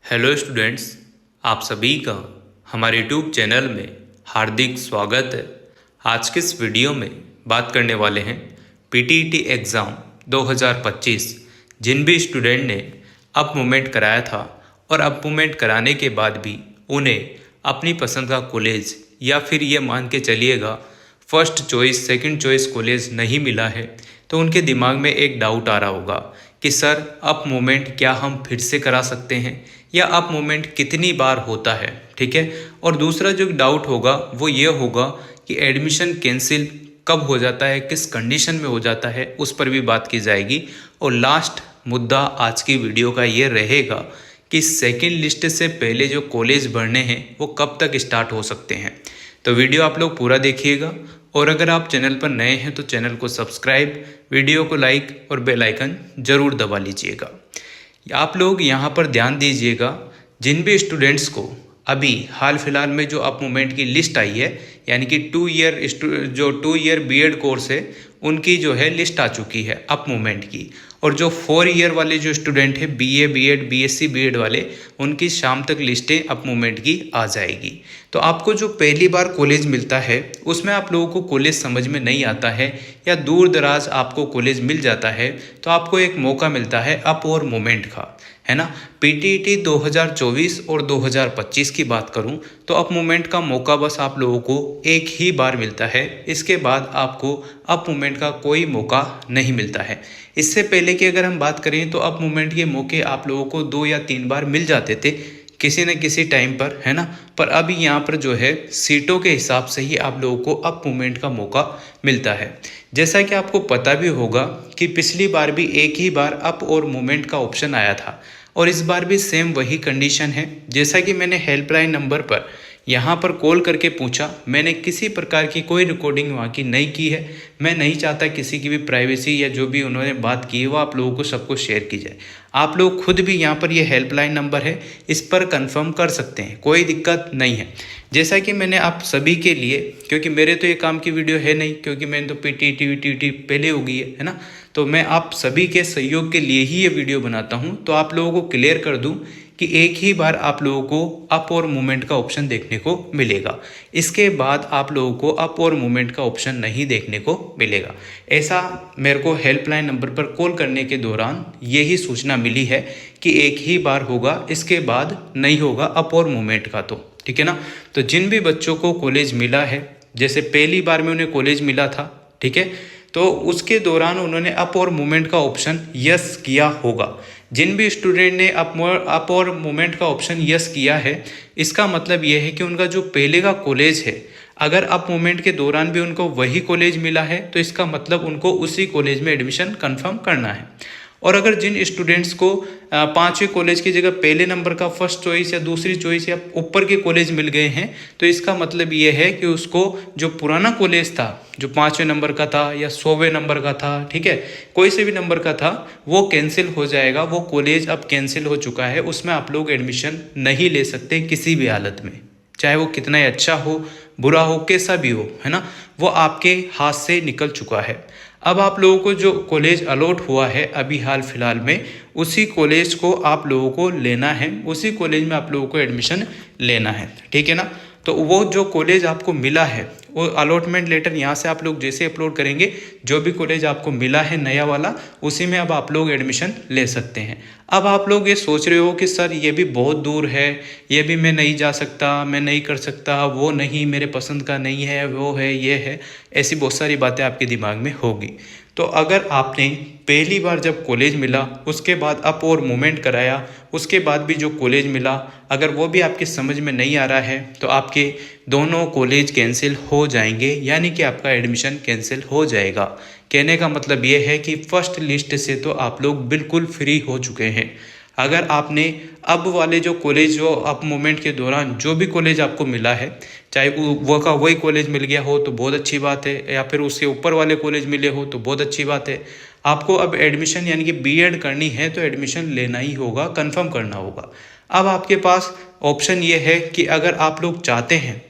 Hello students, आप सभी का हमारे यूट्यूब चैनल में हार्दिक स्वागत है। आज के इस वीडियो में बात करने वाले हैं पीटीईटी एग्ज़ाम 2025। जिन भी स्टूडेंट ने अप मूवमेंट कराया था और अप मूवमेंट कराने के बाद भी उन्हें अपनी पसंद का कॉलेज या फिर ये मान के चलिएगा first choice second choice college नहीं मिला है, तो उनके दिमाग में एक डाउट आ रहा होगा कि सर अप मूवमेंट क्या हम फिर से करा सकते हैं या अप मूवमेंट कितनी बार होता है। ठीक है। और दूसरा जो डाउट होगा वो ये होगा कि एडमिशन कैंसिल कब हो जाता है, किस कंडीशन में हो जाता है, उस पर भी बात की जाएगी। और लास्ट मुद्दा आज की वीडियो का ये रहेगा कि सेकंड लिस्ट से पहले जो कॉलेज भरने हैं वो कब तक स्टार्ट हो सकते हैं। तो वीडियो आप लोग पूरा देखिएगा और अगर आप चैनल पर नए हैं तो चैनल को सब्सक्राइब, वीडियो को लाइक और बेल आइकन ज़रूर दबा लीजिएगा। आप लोग यहाँ पर ध्यान दीजिएगा, जिन भी स्टूडेंट्स को अभी हाल फिलहाल में जो अप मूवमेंट की लिस्ट आई है, यानी कि 2 ईयर बीएड कोर्स है, उनकी जो है लिस्ट आ चुकी है अप मूवमेंट की। और जो 4 ईयर वाले जो स्टूडेंट है बीए बीएड बीएससी बीएड वाले, उनकी शाम तक लिस्टें अप मूवमेंट की आ जाएगी। तो आपको जो पहली बार कॉलेज मिलता है उसमें आप लोगों को कॉलेज समझ में नहीं आता है या दूर दराज आपको कॉलेज मिल जाता है, तो आपको एक मौका मिलता है अप और मूवमेंट का, है ना। पीटीईटी 2024 और 2025 की बात करूं तो अप मूवमेंट का मौका बस आप लोगों को एक ही बार मिलता है। इसके बाद आपको अप मूवमेंट का कोई मौका नहीं मिलता है। इससे पहले की अगर हम बात करें तो अप मूवमेंट के मौके आप लोगों को 2 या 3 बार मिल जाते थे किसी न किसी टाइम पर, है ना। पर अभी यहाँ पर जो है सीटों के हिसाब से ही आप लोगों को अप मूवमेंट का मौका मिलता है। जैसा कि आपको पता भी होगा कि पिछली बार भी एक ही बार अप और मूवमेंट का ऑप्शन आया था और इस बार भी सेम वही कंडीशन है। जैसा कि मैंने हेल्पलाइन नंबर पर यहाँ पर कॉल करके पूछा, मैंने किसी प्रकार की कोई रिकॉर्डिंग वहाँ की नहीं की है। मैं नहीं चाहता किसी की भी प्राइवेसी या जो भी उन्होंने बात की है वो आप लोगों को सबको शेयर की जाए। आप लोग खुद भी यहाँ पर ये हेल्पलाइन नंबर है, इस पर कंफर्म कर सकते हैं, कोई दिक्कत नहीं है। जैसा कि मैंने आप सभी के लिए, क्योंकि मेरे तो ये काम की वीडियो है नहीं, क्योंकि मैंने तो पीटीईटी वीटीईटी पहले हो गई है ना, तो मैं आप सभी के सहयोग के लिए ही ये वीडियो बनाता हूँ। तो आप लोगों को क्लियर कर दूँ कि एक ही बार आप लोगों को अप और मूवमेंट का ऑप्शन देखने को मिलेगा। इसके बाद आप लोगों को अप और मूवमेंट का ऑप्शन नहीं देखने को मिलेगा। ऐसा मेरे को हेल्पलाइन नंबर पर कॉल करने के दौरान यही सूचना मिली है कि एक ही बार होगा, इसके बाद नहीं होगा अप और मूवमेंट का। तो ठीक है ना। तो जिन भी बच्चों को कॉलेज मिला है, जैसे पहली बार में उन्हें कॉलेज मिला था, ठीक है, तो उसके दौरान उन्होंने अप और मूवमेंट का ऑप्शन यस किया होगा। जिन भी स्टूडेंट ने अप और मूवमेंट का ऑप्शन यस किया है, इसका मतलब यह है कि उनका जो पहले का कॉलेज है, अगर अप मूवमेंट के दौरान भी उनको वही कॉलेज मिला है तो इसका मतलब उनको उसी कॉलेज में एडमिशन कंफर्म करना है। और अगर जिन स्टूडेंट्स को 5वें कॉलेज की जगह पहले नंबर का फर्स्ट चॉइस या दूसरी चॉइस या ऊपर के कॉलेज मिल गए हैं, तो इसका मतलब ये है कि उसको जो पुराना कॉलेज था, जो 5वें नंबर का था या 100वें नंबर का था, ठीक है, कोई से भी नंबर का था, वो कैंसिल हो जाएगा। वो कॉलेज अब कैंसिल हो चुका है, उसमें आप लोग एडमिशन नहीं ले सकते किसी भी हालत में, चाहे वो कितना ही अच्छा हो, बुरा हो, कैसा भी हो, है ना। वो आपके हाथ से निकल चुका है। अब आप लोगों को जो कॉलेज अलॉट हुआ है अभी हाल फिलहाल में, उसी कॉलेज को आप लोगों को लेना है, उसी कॉलेज में आप लोगों को एडमिशन लेना है, ठीक है ना। तो वो जो कॉलेज आपको मिला है, वो अलॉटमेंट लेटर यहाँ से आप लोग जैसे अपलोड करेंगे, जो भी कॉलेज आपको मिला है नया वाला, उसी में अब आप लोग एडमिशन ले सकते हैं। अब आप लोग ये सोच रहे हो कि सर ये भी बहुत दूर है, ये भी मैं नहीं जा सकता, मैं नहीं कर सकता, वो नहीं मेरे पसंद का नहीं है, वो है, ये है, ऐसी बहुत सारी बातें आपके दिमाग में होगी। तो अगर आपने पहली बार जब कॉलेज मिला, उसके बाद अप और मूवमेंट कराया, उसके बाद भी जो कॉलेज मिला, अगर वो भी आपकी समझ में नहीं आ रहा है, तो आपके दोनों कॉलेज कैंसिल हो जाएंगे, यानी कि आपका एडमिशन कैंसिल हो जाएगा। कहने का मतलब ये है कि फर्स्ट लिस्ट से तो आप लोग बिल्कुल फ्री हो चुके हैं। अगर आपने अब वाले जो कॉलेज, जो अप मूवमेंट के दौरान जो भी कॉलेज आपको मिला है, चाहे वो का वही कॉलेज मिल गया हो तो बहुत अच्छी बात है, या फिर उससे ऊपर वाले कॉलेज मिले हो तो बहुत अच्छी बात है। आपको अब एडमिशन यानी कि बीएड करनी है तो एडमिशन लेना ही होगा, कंफर्म करना होगा। अब आपके पास ऑप्शन ये है कि अगर आप लोग चाहते हैं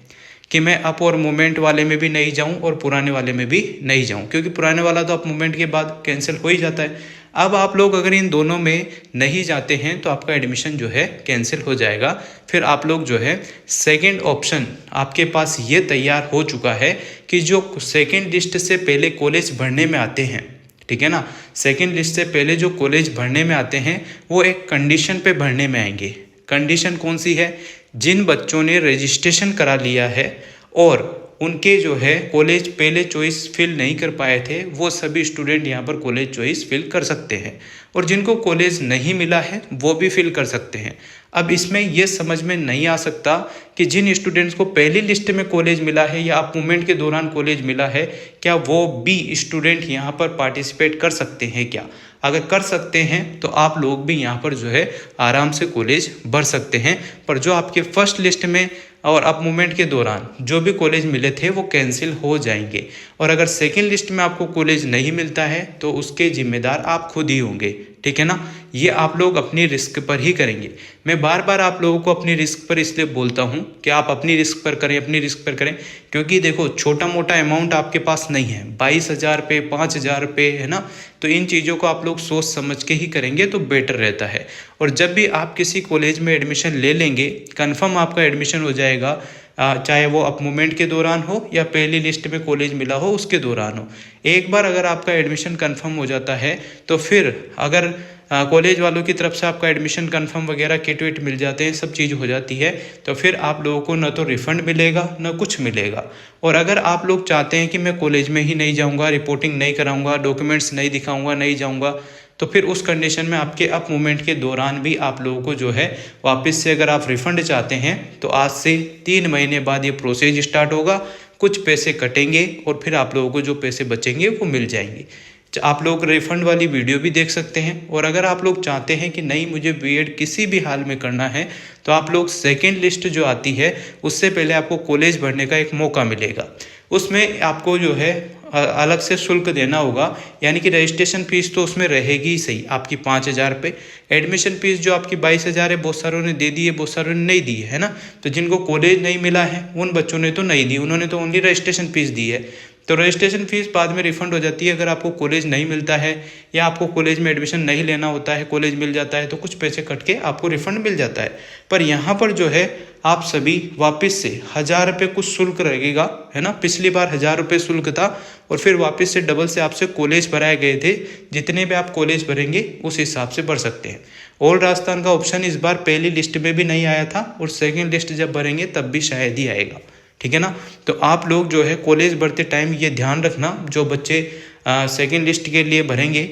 कि मैं अप और मूवमेंट वाले में भी नहीं जाऊं और पुराने वाले में भी नहीं जाऊं, क्योंकि पुराने वाला तो अप मूवमेंट के बाद कैंसिल हो ही जाता है। अब आप लोग अगर इन दोनों में नहीं जाते हैं तो आपका एडमिशन जो है कैंसिल हो जाएगा। फिर आप लोग जो है सेकंड ऑप्शन आपके पास ये तैयार हो चुका है कि जो सेकंड लिस्ट से पहले कॉलेज भरने में आते हैं, ठीक है ना, सेकंड लिस्ट से पहले जो कॉलेज भरने में आते हैं वो एक कंडीशन पे भरने में आएंगे। कंडीशन कौन सी है? जिन बच्चों ने रजिस्ट्रेशन करा लिया है और उनके जो है कॉलेज पहले चॉइस फिल नहीं कर पाए थे, वो सभी स्टूडेंट यहाँ पर कॉलेज चॉइस फिल कर सकते हैं, और जिनको कॉलेज नहीं मिला है वो भी फिल कर सकते हैं। अब इसमें यह समझ में नहीं आ सकता कि जिन स्टूडेंट्स को पहली लिस्ट में कॉलेज मिला है या अप मूवमेंट के दौरान कॉलेज मिला है, क्या वो भी स्टूडेंट यहाँ पर पार्टिसिपेट कर सकते हैं क्या? अगर कर सकते हैं तो आप लोग भी यहाँ पर जो है आराम से कॉलेज भर सकते हैं। पर जो आपके फर्स्ट लिस्ट में और अप मूवमेंट के दौरान जो भी कॉलेज मिले थे वो कैंसिल हो जाएंगे, और अगर सेकेंड लिस्ट में आपको कॉलेज नहीं मिलता है तो उसके जिम्मेदार आप खुद ही होंगे, ठीक है ना। ये आप लोग अपनी रिस्क पर ही करेंगे। मैं बार बार आप लोगों को अपनी रिस्क पर इसलिए बोलता हूँ कि आप अपनी रिस्क पर करें, अपनी रिस्क पर करें, क्योंकि देखो छोटा मोटा अमाउंट आपके पास नहीं है, 22,000 रुपये 5,000 रुपये, है ना। तो इन चीज़ों को आप लोग सोच समझ के ही करेंगे तो बेटर रहता है। और जब भी आप किसी कॉलेज में एडमिशन ले लेंगे, कन्फर्म आपका एडमिशन हो जाएगा, चाहे वो अप मूवमेंट के दौरान हो या पहली लिस्ट में कॉलेज मिला हो उसके दौरान हो। एक बार अगर आपका एडमिशन कंफर्म हो जाता है तो फिर अगर कॉलेज वालों की तरफ से आपका एडमिशन कंफर्म वगैरह किट विट मिल जाते हैं, सब चीज़ हो जाती है, तो फिर आप लोगों को न तो रिफंड मिलेगा न कुछ मिलेगा। और अगर आप लोग चाहते हैं कि मैं कॉलेज में ही नहीं जाऊँगा, रिपोर्टिंग नहीं कराऊँगा, डॉक्यूमेंट्स नहीं दिखाऊँगा, नहीं जाऊँगा, तो फिर उस कंडीशन में आपके अप मूवमेंट के दौरान भी आप लोगों को जो है वापस से अगर आप रिफ़ंड चाहते हैं तो आज से 3 महीने बाद ये प्रोसेस स्टार्ट होगा, कुछ पैसे कटेंगे और फिर आप लोगों को जो पैसे बचेंगे वो मिल जाएंगे। आप लोग रिफ़ंड वाली वीडियो भी देख सकते हैं। और अगर आप लोग चाहते हैं कि नहीं मुझे बीएड किसी भी हाल में करना है, तो आप लोग सेकेंड लिस्ट जो आती है उससे पहले आपको कॉलेज भरने का एक मौका मिलेगा। उसमें आपको जो है अलग से शुल्क देना होगा, यानी कि रजिस्ट्रेशन फीस तो उसमें रहेगी ही सही आपकी 5,000 रुपये। एडमिशन फीस जो आपकी 22,000 है, बहुत सारों ने दे दी है, बहुत सारों ने नहीं दी है ना। तो जिनको कॉलेज नहीं मिला है उन बच्चों ने तो नहीं दी, उन्होंने तो ओनली रजिस्ट्रेशन फीस दी है। तो रजिस्ट्रेशन फीस बाद में रिफंड हो जाती है। अगर आपको कॉलेज नहीं मिलता है या आपको कॉलेज में एडमिशन नहीं लेना होता है, कॉलेज मिल जाता है तो कुछ पैसे कट के आपको रिफंड मिल जाता है। पर यहाँ पर जो है आप सभी वापस से 1,000 रुपये कुछ शुल्क रहेगा, है ना। पिछली बार 1,000 रुपये शुल्क था और फिर वापस से डबल से आपसे कॉलेज भराए गए थे। जितने भी आप कॉलेज भरेंगे उस हिसाब से भर सकते हैं। ऑल राजस्थान का ऑप्शन इस बार पहली लिस्ट में भी नहीं आया था और सेकेंड लिस्ट जब भरेंगे तब भी शायद ही आएगा, ठीक है ना। तो आप लोग जो है कॉलेज भरते टाइम ये ध्यान रखना, जो बच्चे सेकेंड लिस्ट के लिए भरेंगे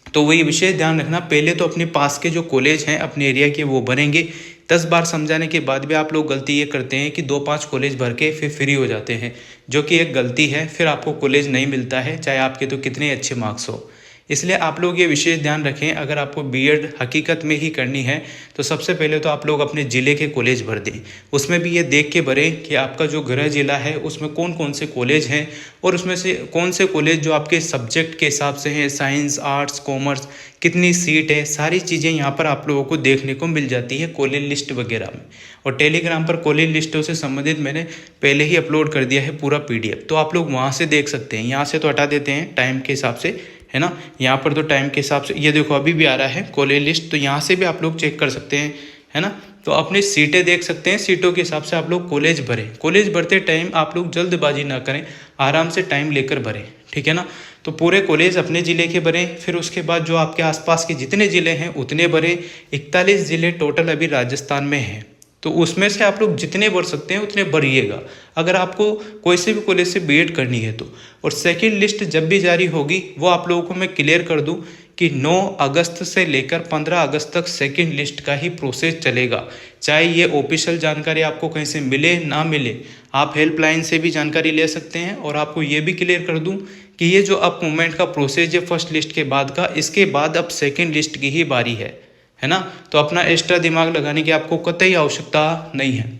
तो वही विशेष ध्यान रखना, पहले तो अपने पास के जो कॉलेज हैं अपने एरिया के वो भरेंगे। 10 बार समझाने के बाद भी आप लोग गलती ये करते हैं कि 2-5 कॉलेज भर के फिर फ्री हो जाते हैं, जो कि एक गलती है। फिर आपको कॉलेज नहीं मिलता है, चाहे आपके तो कितने अच्छे मार्क्स हो। इसलिए आप लोग ये विशेष ध्यान रखें, अगर आपको बीएड हकीकत में ही करनी है तो सबसे पहले तो आप लोग अपने ज़िले के कॉलेज भर दें। उसमें भी ये देख के भरें कि आपका जो गृह जिला है उसमें कौन कौन से कॉलेज हैं और उसमें से कौन से कॉलेज जो आपके सब्जेक्ट के हिसाब से हैं, साइंस, आर्ट्स, कॉमर्स, कितनी सीट है, सारी चीज़ें यहाँ पर आप लोगों को देखने को मिल जाती है कॉलेज लिस्ट वगैरह में। और टेलीग्राम पर कॉलेज लिस्टों से संबंधित मैंने पहले ही अपलोड कर दिया है पूरा PDF, तो आप लोग वहाँ से देख सकते हैं। यहाँ से तो हटा देते हैं टाइम के हिसाब से, है ना। यहाँ पर तो टाइम के हिसाब से ये देखो अभी भी आ रहा है कॉलेज लिस्ट, तो यहाँ से भी आप लोग चेक कर सकते हैं, है ना। तो अपनी सीटें देख सकते हैं, सीटों के हिसाब से आप लोग कॉलेज भरें। कॉलेज भरते टाइम आप लोग जल्दबाजी ना करें, आराम से टाइम लेकर भरें, ठीक है ना। तो पूरे कॉलेज अपने ज़िले के भरें, फिर उसके बाद जो आपके आसपास के जितने ज़िले हैं उतने भरें। 41 ज़िले टोटल अभी राजस्थान में हैं, तो उसमें से आप लोग जितने भर सकते हैं उतने भरिएगा, अगर आपको कोई से भी कॉलेज से बीएड करनी है तो। और सेकंड लिस्ट जब भी जारी होगी वो आप लोगों को मैं क्लियर कर दूं कि 9 अगस्त से लेकर 15 अगस्त तक सेकंड लिस्ट का ही प्रोसेस चलेगा। चाहे ये ऑफिशियल जानकारी आपको कहीं से मिले ना मिले, आप हेल्पलाइन से भी जानकारी ले सकते हैं। और आपको ये भी क्लियर कर दूं कि ये जो अप मूवमेंट का प्रोसेस है फर्स्ट लिस्ट के बाद का, इसके बाद अब सेकेंड लिस्ट की ही बारी है ना। तो अपना एक्स्ट्रा दिमाग लगाने की आपको कतई आवश्यकता नहीं है।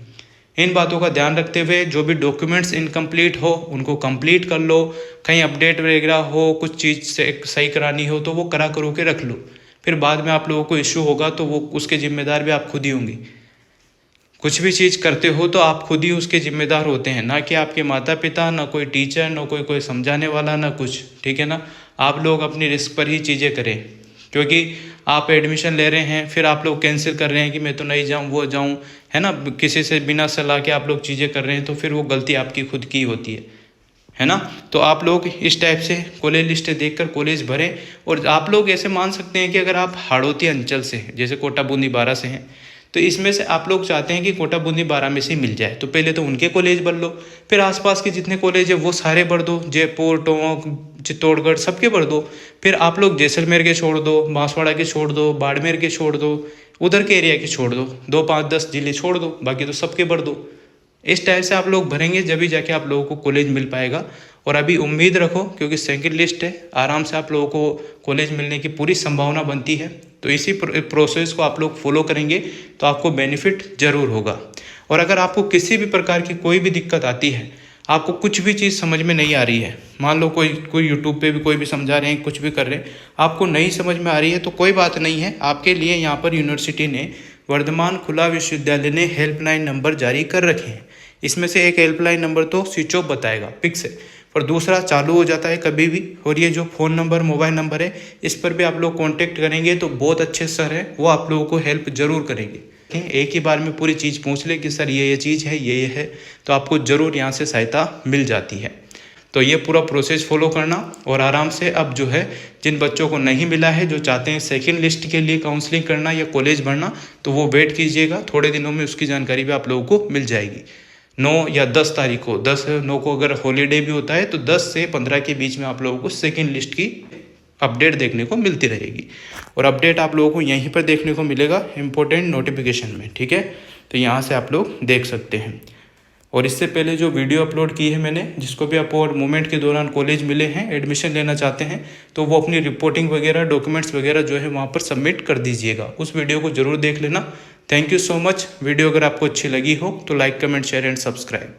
इन बातों का ध्यान रखते हुए जो भी डॉक्यूमेंट्स इनकम्प्लीट हो उनको कंप्लीट कर लो, कहीं अपडेट वगैरह हो, कुछ चीज़ से सही करानी हो तो वो करा करो के रख लो। फिर बाद में आप लोगों को इश्यू होगा तो वो उसके जिम्मेदार भी आप खुद ही होंगे। कुछ भी चीज़ करते हो तो आप खुद ही उसके जिम्मेदार होते हैं, ना कि आपके माता पिता, ना कोई टीचर, ना कोई समझाने वाला, ना कुछ। ठीक है ना। आप लोग अपनी रिस्क पर ही चीज़ें करें, क्योंकि आप एडमिशन ले रहे हैं फिर आप लोग कैंसिल कर रहे हैं कि मैं तो नहीं जाऊँ वो जाऊँ, है ना। किसी से बिना सलाह के आप लोग चीज़ें कर रहे हैं तो फिर वो गलती आपकी खुद की होती है ना। तो आप लोग इस टाइप से कॉलेज लिस्ट देखकर कॉलेज भरें। और आप लोग ऐसे मान सकते हैं कि अगर आप हाड़ौती अंचल से हैं, जैसे कोटा बूंदी बारा से हैं, तो इसमें से आप लोग चाहते हैं कि कोटा बूंदी बारा में से मिल जाए, तो पहले तो उनके कॉलेज भर लो, फिर आसपास के जितने कॉलेज है वो सारे भर दो, जयपुर, टोंक, चित्तौड़गढ़ सबके भर दो। फिर आप लोग जैसलमेर के छोड़ दो, बांसवाड़ा के छोड़ दो, बाड़मेर के छोड़ दो, उधर के एरिया के छोड़ दो, 2, 5, 10 जिले छोड़ दो, बाकी तो सबके भर दो। इस टाइप से आप लोग भरेंगे जब भी जाके आप लोगों को कॉलेज मिल पाएगा। और अभी उम्मीद रखो, क्योंकि सेकंड लिस्ट है, आराम से आप लोगों को कॉलेज मिलने की पूरी संभावना बनती है। तो इसी प्रोसेस को आप लोग फॉलो करेंगे तो आपको बेनिफिट ज़रूर होगा। और अगर आपको किसी भी प्रकार की कोई भी दिक्कत आती है, आपको कुछ भी चीज़ समझ में नहीं आ रही है, मान लो कोई यूट्यूब पे भी कोई भी समझा रहे हैं, कुछ भी कर रहे हैं, आपको नहीं समझ में आ रही है, तो कोई बात नहीं है। आपके लिए यहाँ पर यूनिवर्सिटी ने, वर्धमान खुला विश्वविद्यालय ने हेल्पलाइन नंबर जारी कर रखे हैं। इसमें से एक हेल्पलाइन नंबर तो स्विच ऑफ बताएगा, फिक्स है, पर दूसरा चालू हो जाता है कभी भी। और ये जो फ़ोन नंबर, मोबाइल नंबर है, इस पर भी आप लोग कांटेक्ट करेंगे तो बहुत अच्छे सर हैं, वो आप लोगों को हेल्प ज़रूर करेंगे। एक ही बार में पूरी चीज़ पूछ ले कि सर ये चीज़ है, ये है, तो आपको ज़रूर यहाँ से सहायता मिल जाती है। तो ये पूरा प्रोसेस फॉलो करना और आराम से। अब जो है, जिन बच्चों को नहीं मिला है, जो चाहते हैं सेकंड लिस्ट के लिए काउंसलिंग करना या कॉलेज भरना, तो वो वेट कीजिएगा, थोड़े दिनों में उसकी जानकारी भी आप लोगों को मिल जाएगी। 9 या 10 तारीख को, 10/9 को अगर हॉलीडे भी होता है तो 10 से 15 के बीच में आप लोगों को सेकंड लिस्ट की अपडेट देखने को मिलती रहेगी। और अपडेट आप लोगों को यहीं पर देखने को मिलेगा, इम्पोर्टेंट नोटिफिकेशन में। ठीक है, तो यहाँ से आप लोग देख सकते हैं। और इससे पहले जो वीडियो अपलोड की है मैंने, जिसको भी आप और मूवमेंट के दौरान कॉलेज मिले हैं, एडमिशन लेना चाहते हैं, तो वो अपनी रिपोर्टिंग वगैरह, डॉक्यूमेंट्स वगैरह जो है वहाँ पर सबमिट कर दीजिएगा। उस वीडियो को ज़रूर देख लेना। Thank you so much. Video अगर आपको अच्छी लगी हो तो like, comment, share and subscribe.